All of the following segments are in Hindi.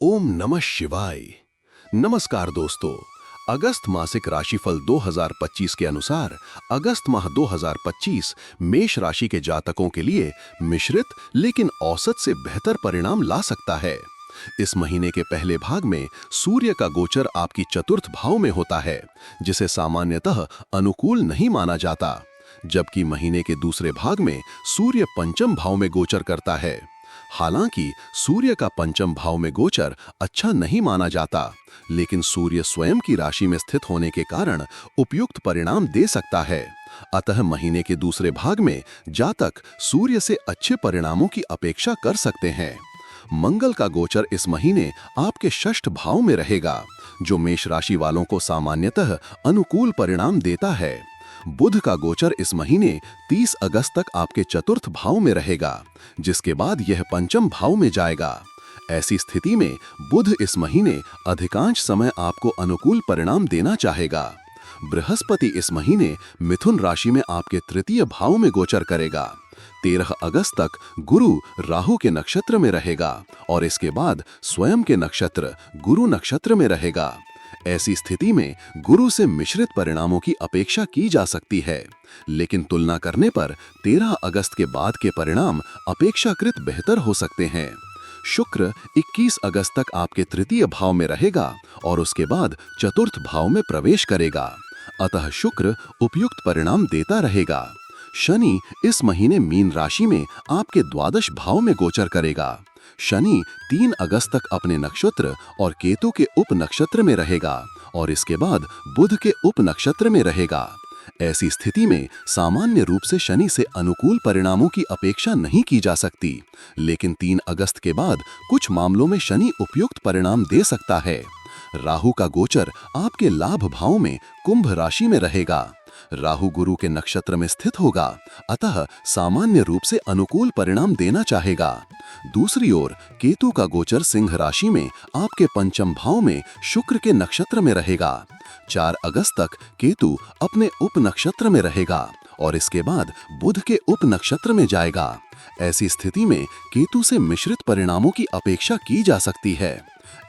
ओम नमः शिवाय। नमस्कार दोस्तों। अगस्त मासिक राशिफल 2025 के अनुसार अगस्त माह 2025 मेष राशि के जातकों के लिए मिश्रित लेकिन औसत से बेहतर परिणाम ला सकता है। इस महीने के पहले भाग में सूर्य का गोचर आपकी चतुर्थ भाव में होता है, जिसे सामान्यतः अनुकूल नहीं माना जाता, जबकि महीने के दूसरे भाग में सूर्य पंचम भाव में गोचर करता है। हालांकि सूर्य का पंचम भाव में गोचर अच्छा नहीं माना जाता, लेकिन सूर्य स्वयं की राशि में स्थित होने के कारण उपयुक्त परिणाम दे सकता है। अतः महीने के दूसरे भाग में जातक सूर्य से अच्छे परिणामों की अपेक्षा कर सकते हैं। मंगल का गोचर इस महीने आपके षष्ठ भाव में रहेगा, जो मेष राशि वालों को सामान्यतः अनुकूल परिणाम देता है। बुध का गोचर इस महीने 30 अगस्त तक आपके चतुर्थ भाव में रहेगा, जिसके बाद यह पंचम भाव में जाएगा। ऐसी स्थिति में बुध इस महीने अधिकांश समय आपको अनुकूल परिणाम देना चाहेगा। बृहस्पति इस महीने मिथुन राशि में आपके तृतीय भाव में गोचर करेगा। 13 अगस्त तक गुरु राहु के नक्षत्र में रहेगा और इसके बाद स्वयं के नक्षत्र गुरु नक्षत्र में रहेगा। ऐसी स्थिति में गुरु से मिश्रित परिणामों की अपेक्षा की जा सकती है, लेकिन तुलना करने पर 13 अगस्त के बाद के परिणाम अपेक्षाकृत बेहतर हो सकते हैं। शुक्र 21 अगस्त तक आपके तृतीय भाव में रहेगा और उसके बाद चतुर्थ भाव में प्रवेश करेगा, अतः शुक्र उपयुक्त परिणाम देता रहेगा। शनि इस महीने मीन राशि में आपके द्वादश भाव में गोचर करेगा। शनि 3 अगस्त तक अपने नक्षत्र और केतु के उप नक्षत्र में रहेगा और इसके बाद बुध के उप नक्षत्र में रहेगा। ऐसी स्थिति में सामान्य रूप से शनि से अनुकूल परिणामों की अपेक्षा नहीं की जा सकती, लेकिन 3 अगस्त के बाद कुछ मामलों में शनि उपयुक्त परिणाम दे सकता है। राहु का गोचर आपके लाभ भाव में कुंभ राशि में रहेगा। राहु गुरु के नक्षत्र में स्थित होगा, अतः सामान्य रूप से अनुकूल परिणाम देना चाहेगा। दूसरी ओर केतु का गोचर सिंह राशि में आपके पंचम भाव में शुक्र के नक्षत्र में रहेगा। 4 अगस्त तक केतु अपने उप नक्षत्र में रहेगा और इसके बाद बुध के उप नक्षत्र में जाएगा। ऐसी स्थिति में केतु से मिश्रित परिणामों की अपेक्षा की जा सकती है।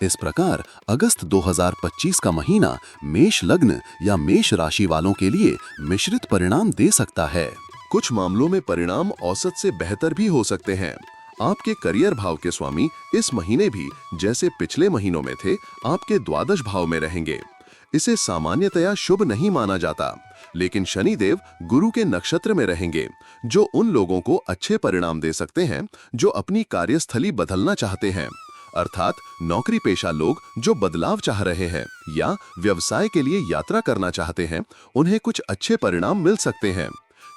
इस प्रकार अगस्त 2025 का महीना मेष लग्न या मेष राशि वालों के लिए मिश्रित परिणाम दे सकता है। कुछ मामलों में परिणाम औसत से बेहतर भी हो सकते हैं। आपके करियर भाव के स्वामी इस महीने भी जैसे पिछले महीनों में थे आपके द्वादश भाव में रहेंगे। इसे सामान्यतया शुभ नहीं माना जाता, लेकिन शनिदेव गुरु के नक्षत्र में रहेंगे, जो उन लोगों को अच्छे परिणाम दे सकते हैं जो अपनी कार्यस्थली बदलना चाहते हैं, अर्थात नौकरी पेशा लोग जो बदलाव चाह रहे हैं या व्यवसाय के लिए यात्रा करना चाहते हैं, उन्हें कुछ अच्छे परिणाम मिल सकते हैं।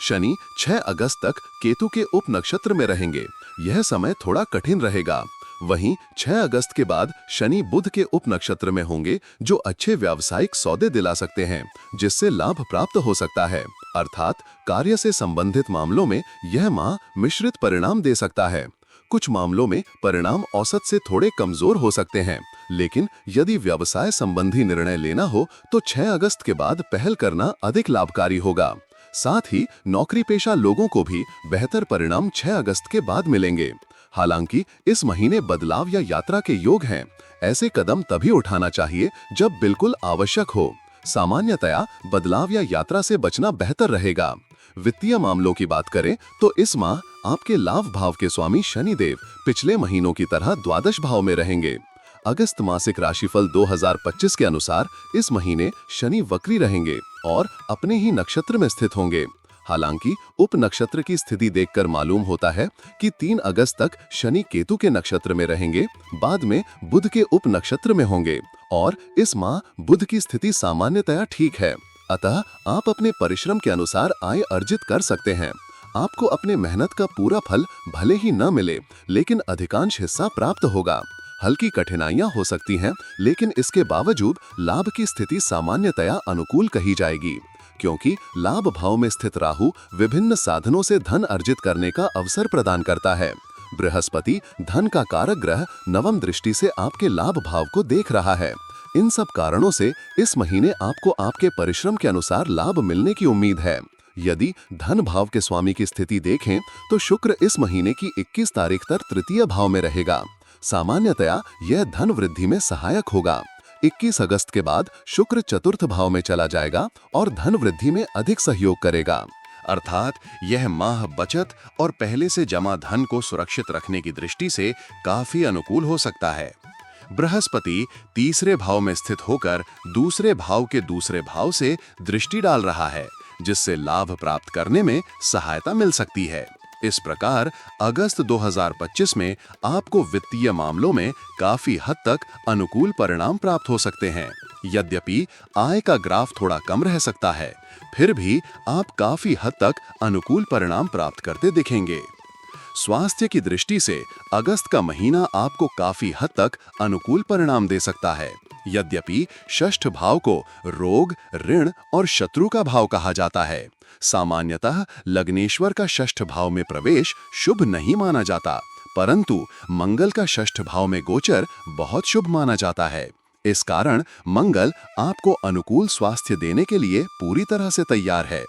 शनि 6 अगस्त तक केतु के उप नक्षत्र में रहेंगे। यह समय थोड़ा कठिन रहेगा। वहीं 6 अगस्त के बाद शनि बुध के उप नक्षत्र में होंगे, जो अच्छे व्यावसायिक सौदे दिला सकते हैं, जिससे लाभ प्राप्त हो सकता है। अर्थात कार्य से संबंधित मामलों में यह माह मिश्रित परिणाम दे सकता है। कुछ मामलों में परिणाम औसत से थोड़े कमजोर हो सकते हैं, लेकिन यदि व्यवसाय संबंधी निर्णय लेना हो तो 6 अगस्त के बाद पहल करना अधिक लाभकारी होगा। साथ ही नौकरी पेशा लोगों को भी बेहतर परिणाम 6 अगस्त के बाद मिलेंगे। हालांकि इस महीने बदलाव या यात्रा के योग हैं। ऐसे कदम तभी उठाना चाहिए जब बिल्कुल आवश्यक हो। सामान्यतया बदलाव या यात्रा से बचना बेहतर रहेगा। वित्तीय मामलों की बात करें तो इस माह आपके लाभ भाव के स्वामी शनिदेव पिछले महीनों की तरह द्वादश भाव में रहेंगे। अगस्त मासिक राशिफल 2025 के अनुसार इस महीने शनि वक्री रहेंगे और अपने ही नक्षत्र में स्थित होंगे। हालांकि उप नक्षत्र की स्थिति देखकर मालूम होता है कि 3 अगस्त तक शनि केतु के नक्षत्र में रहेंगे, बाद में बुध के उप नक्षत्र में होंगे और इस माह बुध की स्थिति सामान्यतया ठीक है। अतः आप अपने परिश्रम के अनुसार आय अर्जित कर सकते हैं। आपको अपने मेहनत का पूरा फल भले ही न मिले, लेकिन अधिकांश हिस्सा प्राप्त होगा। हल्की कठिनाइयां हो सकती हैं, लेकिन इसके बावजूद लाभ की स्थिति सामान्यतया अनुकूल कही जाएगी, क्योंकि लाभ भाव में स्थित राहु विभिन्न साधनों से धन अर्जित करने का अवसर प्रदान करता है। बृहस्पति धन का कारक ग्रह नवम दृष्टि से आपके लाभ भाव को देख रहा है। इन सब कारणों से इस महीने आपको आपके परिश्रम के अनुसार लाभ मिलने की उम्मीद है। यदि धन भाव के स्वामी की स्थिति देखें तो शुक्र इस महीने की 21 तारीख तक तृतीय भाव में रहेगा। सामान्यतया यह धन वृद्धि में सहायक होगा। 21 अगस्त के बाद शुक्र चतुर्थ भाव में चला जाएगा और धन वृद्धि में अधिक सहयोग करेगा। अर्थात यह माह बचत और पहले से जमा धन को सुरक्षित रखने की दृष्टि से काफी अनुकूल हो सकता है। बृहस्पति तीसरे भाव में स्थित होकर दूसरे भाव के दूसरे भाव से दृष्टि डाल रहा है, जिससे लाभ प्राप्त करने में सहायता मिल सकती है। इस प्रकार अगस्त 2025 में आपको वित्तीय मामलों में काफी हद तक अनुकूल परिणाम प्राप्त हो सकते हैं। यद्यपि आय का ग्राफ थोड़ा कम रह सकता है, फिर भी आप काफी हद तक अनुकूल परिणाम प्राप्त करते दिखेंगे। स्वास्थ्य की दृष्टि से अगस्त का महीना आपको काफी हद तक अनुकूल परिणाम दे सकता है। यद्यपि षष्ठ भाव को रोग, ऋण और शत्रु का भाव कहा जाता है। सामान्यतः लग्नेश्वर का षष्ठ भाव में प्रवेश शुभ नहीं माना जाता, परंतु मंगल का षष्ठ भाव में गोचर बहुत शुभ माना जाता है। इस कारण मंगल आपको अनुकूल स्वास्थ्य देने के लिए पूरी तरह से तैयार है।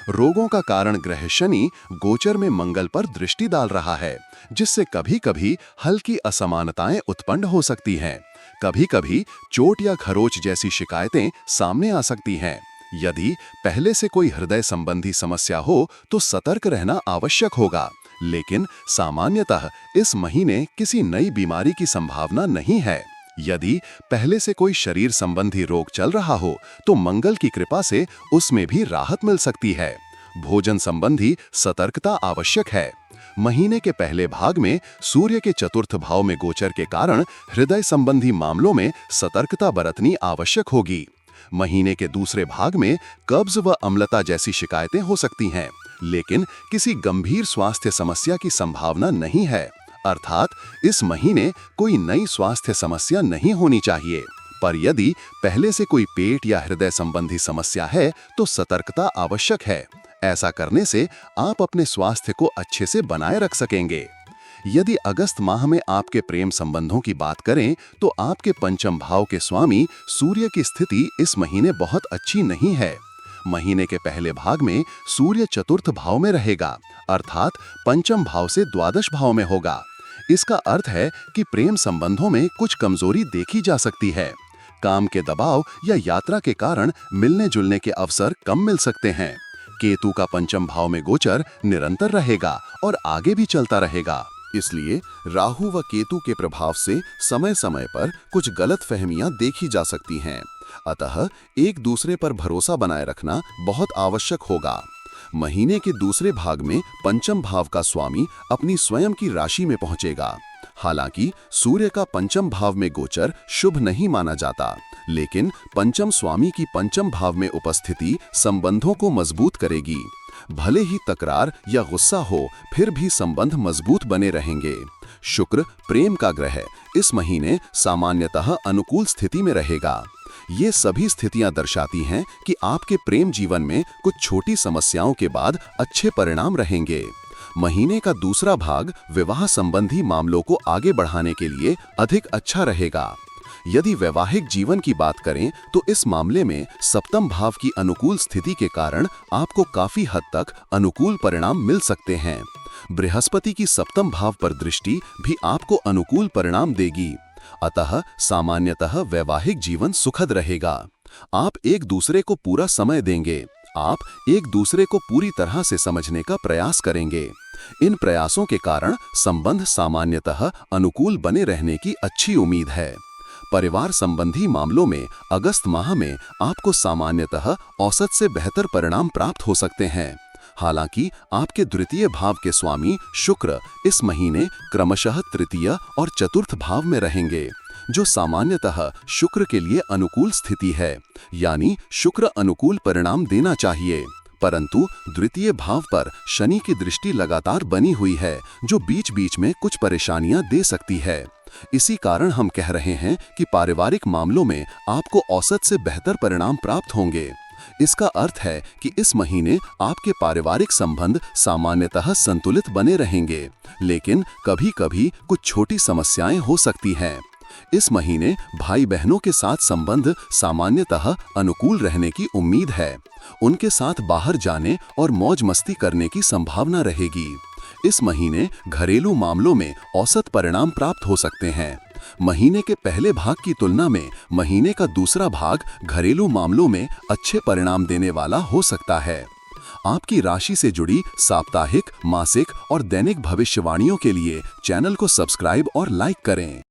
रोगों का कारण ग्रह शनि गोचर में मंगल पर दृष्टि डाल रहा है, जिससे कभी-कभी हल्की असमानताएं उत्पन्न हो सकती हैं। कभी-कभी चोट या खरोच जैसी शिकायतें सामने आ सकती हैं। यदि पहले से कोई हृदय संबंधी समस्या हो तो सतर्क रहना आवश्यक होगा, लेकिन सामान्यतः इस महीने किसी नई बीमारी की संभावना नहीं है। यदि पहले से कोई शरीर संबंधी रोग चल रहा हो तो मंगल की कृपा से उसमें भी राहत मिल सकती है। भोजन संबंधी सतर्कता आवश्यक है। महीने के पहले भाग में सूर्य के चतुर्थ भाव में गोचर के कारण हृदय संबंधी मामलों में सतर्कता बरतनी आवश्यक होगी। महीने के दूसरे भाग में कब्ज व अम्लता जैसी शिकायतें हो सकती हैं, लेकिन किसी गंभीर स्वास्थ्य समस्या की संभावना नहीं है। अर्थात इस महीने कोई नई स्वास्थ्य समस्या नहीं होनी चाहिए। पर यदि पहले से कोई पेट या हृदय संबंधी समस्या है तो सतर्कता आवश्यक है। ऐसा करने से आप अपने स्वास्थ्य को अच्छे से बनाए रख सकेंगे। यदि अगस्त माह में आपके प्रेम संबंधों की बात करें तो आपके पंचम भाव के स्वामी सूर्य की स्थिति इस महीने बहुत अच्छी नहीं है। महीने के पहले भाग में सूर्य चतुर्थ भाव में रहेगा, अर्थात पंचम भाव से द्वादश भाव में होगा। इसका अर्थ है कि प्रेम संबंधों में कुछ कमजोरी देखी जा सकती है। काम के दबाव या यात्रा के कारण मिलने जुलने के अवसर कम मिल सकते हैं। केतु का पंचम भाव में गोचर निरंतर रहेगा और आगे भी चलता रहेगा। इसलिए राहु व केतु के प्रभाव से समय समय पर कुछ गलतफहमियां देखी जा सकती हैं। अतः एक दूसरे पर भरोसा बनाए रखना बहुत आवश्यक होगा। महीने के दूसरे भाग में पंचम भाव का स्वामी अपनी स्वयं की राशि में पहुंचेगा। हालांकि सूर्य का पंचम भाव में गोचर शुभ नहीं माना जाता, लेकिन पंचम स्वामी की पंचम भाव में उपस्थिति संबंधों को मजबूत करेगी। भले ही तकरार या गुस्सा हो, फिर भी संबंध मजबूत बने रहेंगे। शुक्र प्रेम का ग्रह इस महीने सामान्यतः अनुकूल स्थिति में रहेगा। ये सभी स्थितियां दर्शाती हैं कि आपके प्रेम जीवन में कुछ छोटी समस्याओं के बाद अच्छे परिणाम रहेंगे। महीने का दूसरा भाग विवाह संबंधी मामलों को आगे बढ़ाने के लिए अधिक अच्छा रहेगा। यदि वैवाहिक जीवन की बात करें तो इस मामले में सप्तम भाव की अनुकूल स्थिति के कारण आपको काफी हद तक अनुकूल परिणाम मिल सकते हैं। बृहस्पति की सप्तम भाव पर दृष्टि भी आपको अनुकूल परिणाम देगी। अतः सामान्यतः वैवाहिक जीवन सुखद रहेगा। आप एक दूसरे को पूरा समय देंगे। आप एक दूसरे को पूरी तरह से समझने का प्रयास करेंगे। इन प्रयासों के कारण संबंध सामान्यतः अनुकूल बने रहने की अच्छी उम्मीद है। परिवार संबंधी मामलों में अगस्त माह में आपको सामान्यतः औसत से बेहतर परिणाम प्राप्त हो सकते हैं। हालांकि आपके द्वितीय भाव के स्वामी शुक्र इस महीने क्रमशः तृतीय और चतुर्थ भाव में रहेंगे, जो सामान्यतः शुक्र के लिए अनुकूल स्थिति है, यानी शुक्र अनुकूल परिणाम देना चाहिए। परंतु द्वितीय भाव पर शनि की दृष्टि लगातार बनी हुई है, जो बीच बीच में कुछ परेशानियां दे सकती है। इसी कारण हम कह रहे हैं कि पारिवारिक मामलों में आपको औसत से बेहतर परिणाम प्राप्त होंगे। इसका अर्थ है कि इस महीने आपके पारिवारिक संबंध सामान्यतः संतुलित बने रहेंगे, लेकिन कभी-कभी कुछ छोटी समस्याएं हो सकती हैं। इस महीने भाई बहनों के साथ संबंध सामान्यतः अनुकूल रहने की उम्मीद है। उनके साथ बाहर जाने और मौज मस्ती करने की संभावना रहेगी। इस महीने घरेलू मामलों में औसत परिणाम प्राप्त हो सकते हैं। महीने के पहले भाग की तुलना में महीने का दूसरा भाग घरेलू मामलों में अच्छे परिणाम देने वाला हो सकता है। आपकी राशि से जुड़ी साप्ताहिक, मासिक और दैनिक भविष्यवाणियों के लिए चैनल को सब्सक्राइब और लाइक करें।